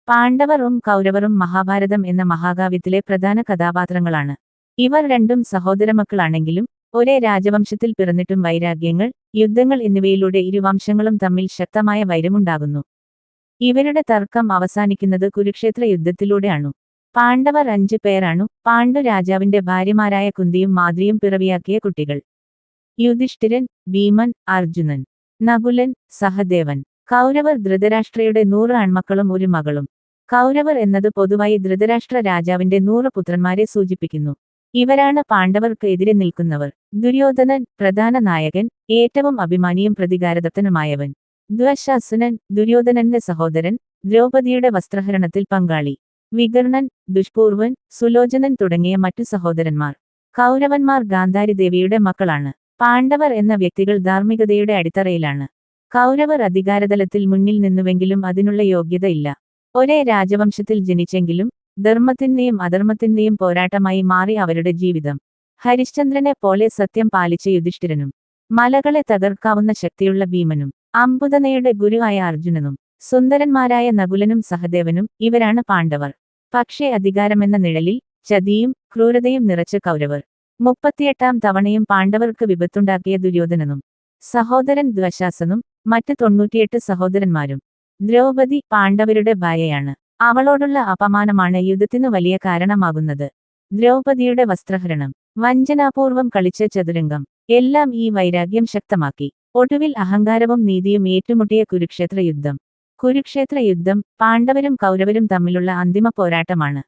പാണ്ഡവരും കൗരവരും മഹാഭാരതം എന്ന മഹാകാവ്യത്തിലെ പ്രധാന കഥാപാത്രങ്ങളാണ്. ഇവർ രണ്ടും സഹോദരമക്കളാണെങ്കിലും ഒരേ രാജവംശത്തിൽ പിറന്നിട്ടും വൈരാഗ്യങ്ങൾ, യുദ്ധങ്ങൾ എന്നിവയിലൂടെ ഇരുവംശങ്ങളും തമ്മിൽ ശക്തമായ വൈരമുണ്ടാകുന്നു. ഇവരുടെ തർക്കം അവസാനിക്കുന്നത് കുരുക്ഷേത്ര യുദ്ധത്തിലൂടെയാണു. പാണ്ഡവർ 5 പേരാണു. പാണ്ഡു രാജാവിന്റെ ഭാര്യമാരായ കുന്തിയും മാദ്രിയും പിറവിയാക്കിയ കുട്ടികൾ. യുധിഷ്ഠിരൻ, ഭീമൻ, അർജുനൻ, നകുലൻ, സഹദേവൻ. കൗരവർ ധൃതരാഷ്ട്രയുടെ 100 ആൺമക്കളും ഒരു മകളും. കൗരവർ എന്നത് പൊതുവായി ധൃതരാഷ്ട്ര രാജാവിന്റെ 100 പുത്രന്മാരെ സൂചിപ്പിക്കുന്നു. ഇവരാണ് പാണ്ഡവർക്ക് എതിരെ നിൽക്കുന്നവർ. ദുര്യോധനൻ, പ്രധാന നായകൻ, ഏറ്റവും അഭിമാനിയും പ്രതികാരദത്തനുമായവൻ. ദ്വശാസനൻ, ദുര്യോധനന്റെ സഹോദരൻ, ദ്രൗപദിയുടെ വസ്ത്രഹരണത്തിൽ പങ്കാളി. വികർണൻ, ദുഷ്പൂർവൻ, സുലോചനൻ തുടങ്ങിയ മറ്റു സഹോദരന്മാർ. കൗരവന്മാർ ഗാന്ധാരിദേവിയുടെ മക്കളാണ്. പാണ്ഡവർ എന്ന വ്യക്തികൾ ധാർമ്മികതയുടെ അടിത്തറയിലാണ്. കൗരവർ അധികാരതലത്തിൽ മുന്നിൽ നിന്നുവെങ്കിലും അതിനുള്ള യോഗ്യത ഇല്ല. ഒരേ രാജവംശത്തിൽ ജനിച്ചെങ്കിലും ധർമ്മത്തിന്റെയും അധർമ്മത്തിന്റെയും പോരാട്ടമായി മാറി അവരുടെ ജീവിതം. ഹരിശ്ചന്ദ്രനെ പോലെ സത്യം പാലിച്ച യുധിഷ്ഠിരനും, മലകളെ തകർക്കാവുന്ന ശക്തിയുള്ള ഭീമനും, അമ്പുതനയുടെ ഗുരുവായ അർജുനനും, സുന്ദരന്മാരായ നകുലനും സഹദേവനും ഇവരാണ് പാണ്ഡവർ. പക്ഷേ അധികാരമെന്ന നിഴലിൽ ചതിയും ക്രൂരതയും നിറച്ച കൗരവർ. 38 തവണയും പാണ്ഡവർക്ക് വിപത്തുണ്ടാക്കിയ ദുര്യോധനനും, സഹോദരൻ ദ്വശാസനും, മറ്റ് 98 സഹോദരന്മാരും. ദ്രൗപദി പാണ്ഡവരുടെ ഭാര്യയാണ്. അവളോടുള്ള അപമാനമാണ് യുദ്ധത്തിനു വലിയ കാരണമാകുന്നത്. ദ്രൗപദിയുടെ വസ്ത്രഹരണം, വഞ്ചനാപൂർവം കളിച്ച ചതുരംഗം എല്ലാം ഈ വൈരാഗ്യം ശക്തമാക്കി. ഒടുവിൽ അഹങ്കാരവും നീതിയും ഏറ്റുമുട്ടിയ കുരുക്ഷേത്ര യുദ്ധം. കുരുക്ഷേത്ര യുദ്ധം പാണ്ഡവരും കൗരവരും തമ്മിലുള്ള അന്തിമ പോരാട്ടമാണ്.